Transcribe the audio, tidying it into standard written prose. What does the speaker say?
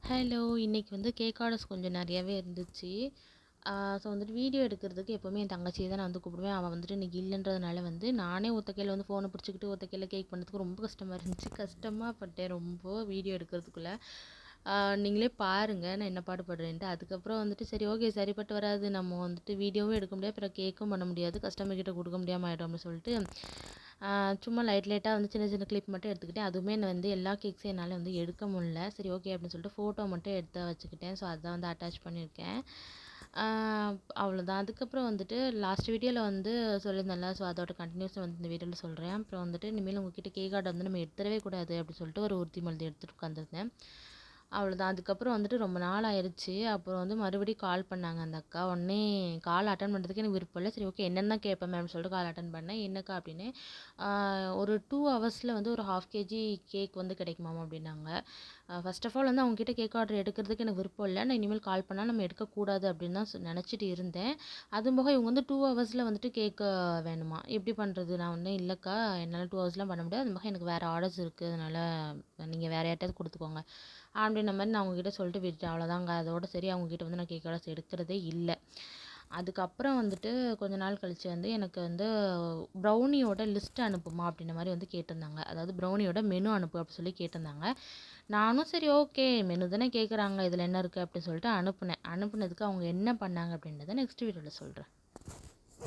Hello! இன்னைக்கு வந்து cake orders கொஞ்சம் நெறையாவே இருந்துச்சு. ஸோ வந்துட்டு வீடியோ எடுக்கிறதுக்கு எப்பவுமே என் தங்கச்சிய தான் நான் வந்து கூப்பிடுவேன். அவ வந்துட்டு இன்னைக்கு இல்லன்றதுனால வந்து நானே ஒத்த கையில வந்து ஃபோன பிடிச்சுக்கிட்டு ஒத்த கையில கேக் பண்ணதுக்கு ரொம்ப கஷ்டமா இருந்துச்சு. கஷ்டமா பட்டேன் ரொம்ப வீடியோ எடுக்கிறதுக்குள்ள. ஆ நீங்களே பாருங்க நான் என்ன பாடுபடுறேன்ட்டு. அதுக்கப்புறம் வந்துட்டு சரி ஓகே சரிப்பட்டு வராது. நம்ம வந்துட்டு வீடியோவும் எடுக்க முடியாது. அப்புறம் கேக்கும் பண்ண முடியாது. கஸ்டமர் கிட்ட குடுக்க முடியாம ஆயிடும் அப்படின்னு சொல்லிட்டு, சும்மா லைட்டா வந்து சின்ன சின்ன கிளிப் மட்டும் எடுத்துக்கிட்டேன். அதுவுமே நான் வந்து எல்லா கேக்ஸையும் என்னால வந்து எடுக்க முடியல. சரி ஓகே அப்படின்னு சொல்லிட்டு ஃபோட்டோ மட்டும் எடுத்து வச்சுக்கிட்டேன். ஸோ அதான் வந்து அட்டாச் பண்ணியிருக்கேன். ஆ அவ்வளோதான். அதுக்கப்புறம் வந்துட்டு லாஸ்ட் வீடியோல வந்து சொல்லியிருந்தேன்ல, ஸோ அதோட கன்டினியூஷன் வந்து இந்த வீடியோல சொல்றேன். அப்புறம் வந்துட்டு இனிமேல் உங்ககிட்ட கேக் ஆர்டர் வந்து நம்ம எடுத்துறவே கூடாது அப்படின்னு சொல்லிட்டு ஒரு உறுதிமொழி எடுத்துட்டு உட்காந்துருந்தேன். அவ்வளோதான். அதுக்கப்புறம் வந்துட்டு ரொம்ப நாள் ஆயிருச்சு. அப்புறம் வந்து மறுபடியும் கால் பண்ணாங்க அந்த அக்கா. உடனே கால் அட்டெண்ட் பண்ணுறதுக்கு எனக்கு விருப்பம் இல்ல. சரி ஓகே என்னன்னு தான் கேட்பேன் மேம்னு சொல்லிட்டு கால் அட்டெண்ட் பண்ணேன். என்னக்கா அப்படின்னு, ஆ ஒரு 2 ஹவர்ஸில வந்து ஒரு 1/2 கேஜி கேக் வந்து கிடைக்குமாம் அப்படின்னாங்க. ஃபர்ஸ்ட் ஆஃப் ஆல் வந்து அவங்க கிட்ட கேக் ஆர்டர் எடுக்கிறதுக்கு எனக்கு விருப்பம் இல்ல. நான் இனிமேல் கால் பண்ணா நம்ம எடுக்கக்கூடாது அப்படின்னு தான் நெனச்சிட்டு இருந்தேன். அதுவும் போக இவங்க வந்து 2 ஹவர்ஸில வந்துட்டு கேக்கு வேணுமா? எப்படி பண்ணுறது? நான் வந்து இல்லக்கா என்னால 2 ஹவர்ஸ்லாம் பண்ண முடியாது. அது போக எனக்கு வேற ஆர்டர்ஸ் இருக்கு. அதனால நீங்க வேற யார்ட்டயாவது குடுத்துக்கோங்க. அப்படின்ற மாரி நான் அவங்ககிட்ட சொல்லிட்டு விட்டுட்டேன். அவ்வளோதாங்க. அதோட சரி அவங்ககிட்ட வந்து நான் கேக் ஆர்டர்ஸ் எடுக்கிறதே இல்ல. அதுக்கப்புறம் வந்துட்டு கொஞ்ச நாள் கழிச்சு வந்து எனக்கு வந்து ப்ரௌனியோட லிஸ்ட் அனுப்புமா அப்படின்ற மாரி வந்து கேட்டிருந்தாங்க. அதாவது ப்ரௌனியோட மெனு அனுப்பு அப்படி சொல்லி கேட்டிருந்தாங்க. நானும் சரி ஓகே மெனு தானே கேட்குறாங்க. இதில என்ன இருக்கு அப்படின்னு சொல்லிட்டு அனுப்புனேன். அனுப்புனதுக்கு அவங்க என்ன பண்ணாங்க அப்படின்றத நெக்ஸ்ட் வீடியோல சொல்றேன்.